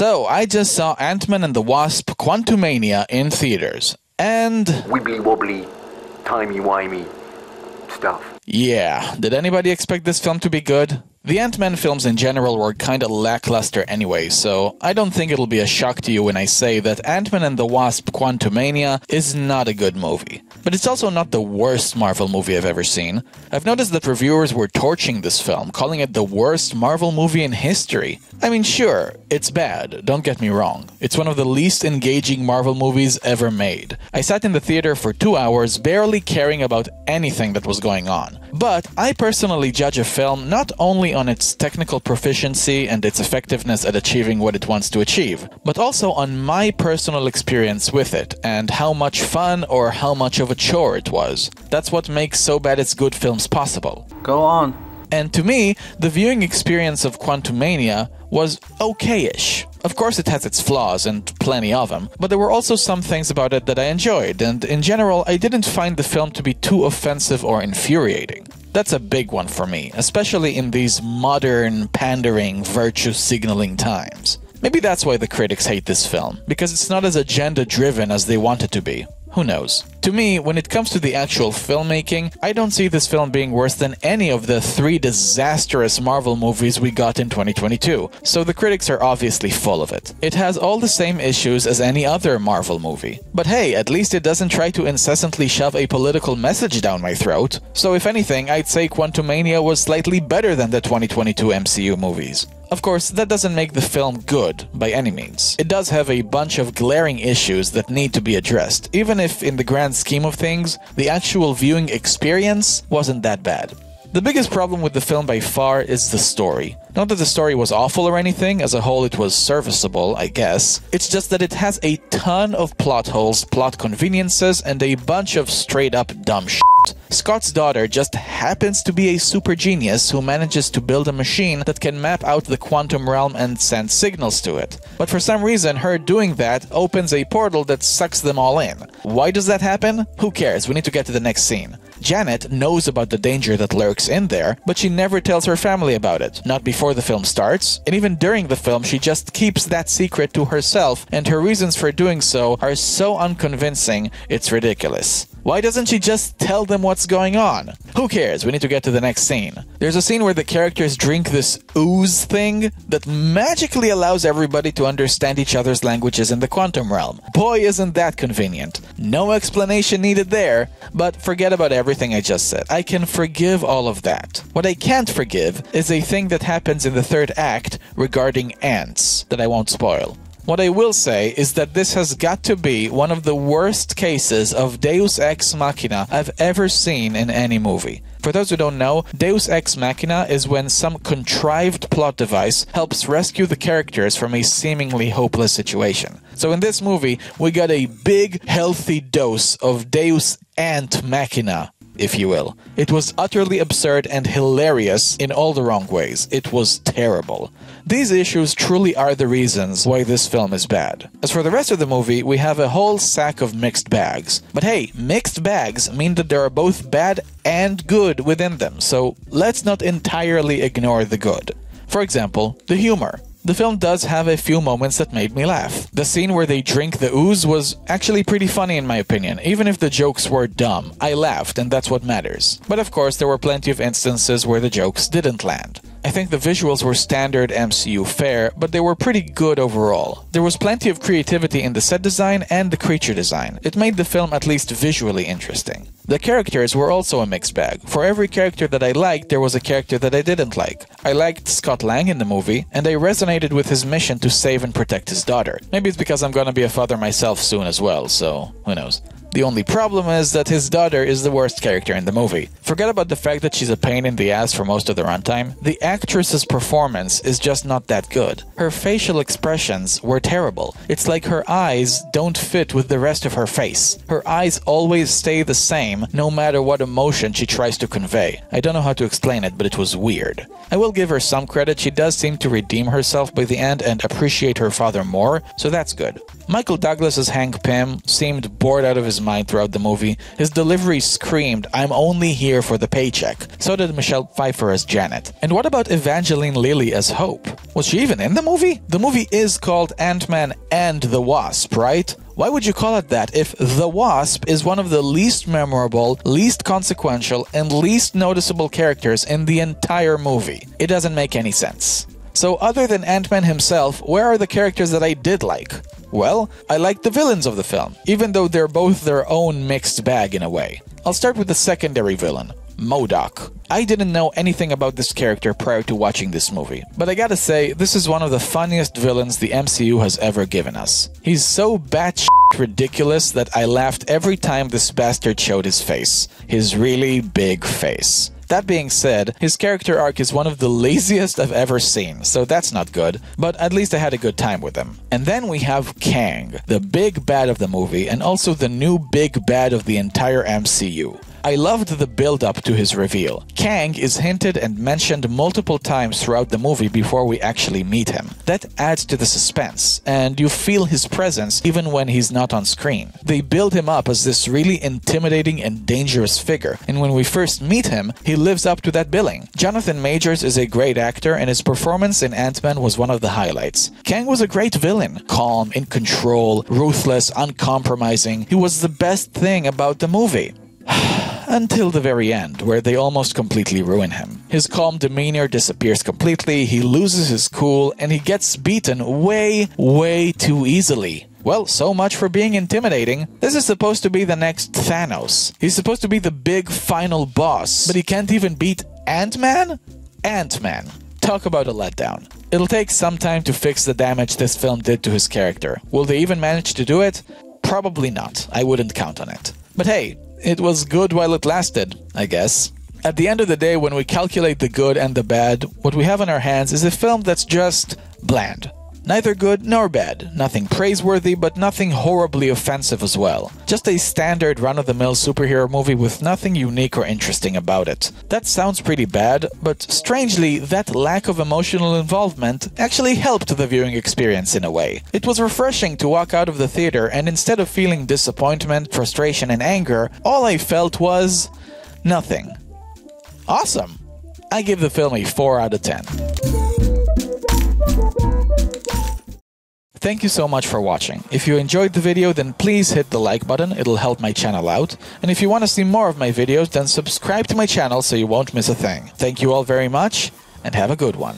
So, I just saw Ant-Man and the Wasp Quantumania in theaters. And... wibbly-wobbly, timey-wimey stuff. Yeah, did anybody expect this film to be good? The Ant-Man films in general were kinda lackluster anyway, so I don't think it'll be a shock to you when I say that Ant-Man and the Wasp Quantumania is not a good movie. But it's also not the worst Marvel movie I've ever seen. I've noticed that reviewers were torching this film, calling it the worst Marvel movie in history. I mean, sure, it's bad, don't get me wrong. It's one of the least engaging Marvel movies ever made. I sat in the theater for 2 hours, barely caring about anything that was going on. But I personally judge a film not only on its technical proficiency and its effectiveness at achieving what it wants to achieve, but also on my personal experience with it and how much fun or how much of a chore it was. That's what makes So Bad It's Good films possible. Go on. And to me, the viewing experience of Quantumania was okay-ish. Of course it has its flaws, and plenty of them, but there were also some things about it that I enjoyed, and in general I didn't find the film to be too offensive or infuriating. That's a big one for me, especially in these modern, pandering, virtue-signaling times. Maybe that's why the critics hate this film, because it's not as agenda-driven as they want it to be. Who knows? To me, when it comes to the actual filmmaking, I don't see this film being worse than any of the 3 disastrous Marvel movies we got in 2022, so the critics are obviously full of it. It has all the same issues as any other Marvel movie. But hey, at least it doesn't try to incessantly shove a political message down my throat, so if anything, I'd say Quantumania was slightly better than the 2022 MCU movies. Of course, that doesn't make the film good, by any means. It does have a bunch of glaring issues that need to be addressed, even if in the grand scheme of things, the actual viewing experience wasn't that bad. The biggest problem with the film by far is the story. Not that the story was awful or anything, as a whole it was serviceable, I guess. It's just that it has a ton of plot holes, plot conveniences, and a bunch of straight-up dumb shit. Scott's daughter just happens to be a super genius who manages to build a machine that can map out the quantum realm and send signals to it. But for some reason, her doing that opens a portal that sucks them all in. Why does that happen? Who cares? We need to get to the next scene. Janet knows about the danger that lurks in there, but she never tells her family about it. Not before the film starts, and even during the film she just keeps that secret to herself, and her reasons for doing so are so unconvincing, it's ridiculous. Why doesn't she just tell them what's going on? Who cares? We need to get to the next scene. There's a scene where the characters drink this ooze thing that magically allows everybody to understand each other's languages in the quantum realm. Boy, isn't that convenient. No explanation needed there, but forget about everything I just said. I can forgive all of that. What I can't forgive is a thing that happens in the 3rd act regarding ants that I won't spoil. What I will say is that this has got to be one of the worst cases of Deus Ex Machina I've ever seen in any movie. For those who don't know, Deus Ex Machina is when some contrived plot device helps rescue the characters from a seemingly hopeless situation. So in this movie, we got a big, healthy dose of Deus Ant Machina, if you will. It was utterly absurd and hilarious in all the wrong ways. It was terrible. These issues truly are the reasons why this film is bad. As for the rest of the movie, we have a whole sack of mixed bags. But hey, mixed bags mean that there are both bad and good within them, so let's not entirely ignore the good. For example, the humor. The film does have a few moments that made me laugh. The scene where they drink the ooze was actually pretty funny in my opinion, even if the jokes were dumb. I laughed, and that's what matters. But of course, there were plenty of instances where the jokes didn't land. I think the visuals were standard MCU fare, but they were pretty good overall. There was plenty of creativity in the set design and the creature design. It made the film at least visually interesting. The characters were also a mixed bag. For every character that I liked, there was a character that I didn't like. I liked Scott Lang in the movie, and I resonated with his mission to save and protect his daughter. Maybe it's because I'm gonna be a father myself soon as well, so who knows. The only problem is that his daughter is the worst character in the movie. Forget about the fact that she's a pain in the ass for most of the runtime. The actress's performance is just not that good. Her facial expressions were terrible. It's like her eyes don't fit with the rest of her face. Her eyes always stay the same, no matter what emotion she tries to convey. I don't know how to explain it, but it was weird. I will give her some credit. She does seem to redeem herself by the end and appreciate her father more, so that's good. Michael Douglas's Hank Pym seemed bored out of his mind throughout the movie. His delivery screamed, "I'm only here for the paycheck." So did Michelle Pfeiffer as Janet. And what about Evangeline Lilly as Hope? Was she even in the movie? The movie is called Ant-Man and the Wasp, right? Why would you call it that if the Wasp is one of the least memorable, least consequential, and least noticeable characters in the entire movie? It doesn't make any sense. So other than Ant-Man himself, where are the characters that I did like? Well, I liked the villains of the film, even though they're both their own mixed bag in a way. I'll start with the secondary villain, Modak. I didn't know anything about this character prior to watching this movie, but I gotta say, this is one of the funniest villains the MCU has ever given us. He's so batshit ridiculous that I laughed every time this bastard showed his face. His really big face. That being said, his character arc is one of the laziest I've ever seen, so that's not good, but at least I had a good time with him. And then we have Kang, the big bad of the movie and also the new big bad of the entire MCU. I loved the build-up to his reveal. Kang is hinted and mentioned multiple times throughout the movie before we actually meet him. That adds to the suspense, and you feel his presence even when he's not on screen. They build him up as this really intimidating and dangerous figure, and when we first meet him, he lives up to that billing. Jonathan Majors is a great actor, and his performance in Ant-Man was one of the highlights. Kang was a great villain. Calm, in control, ruthless, uncompromising. He was the best thing about the movie. Until the very end, where they almost completely ruin him. His calm demeanor disappears completely, he loses his cool, and he gets beaten way too easily. Well, so much for being intimidating. This is supposed to be the next Thanos. He's supposed to be the big final boss, but he can't even beat Ant-Man? Ant-Man. Talk about a letdown. It'll take some time to fix the damage this film did to his character. Will they even manage to do it? Probably not. I wouldn't count on it. But hey, it was good while it lasted, I guess. At the end of the day, when we calculate the good and the bad, what we have on our hands is a film that's just bland. Neither good nor bad. Nothing praiseworthy, but nothing horribly offensive as well. Just a standard run-of-the-mill superhero movie with nothing unique or interesting about it. That sounds pretty bad, but strangely, that lack of emotional involvement actually helped the viewing experience in a way. It was refreshing to walk out of the theater, and instead of feeling disappointment, frustration, and anger, all I felt was nothing. Awesome! I give the film a 4 out of 10. Thank you so much for watching. If you enjoyed the video, then please hit the like button, it'll help my channel out. And if you want to see more of my videos, then subscribe to my channel so you won't miss a thing. Thank you all very much, and have a good one.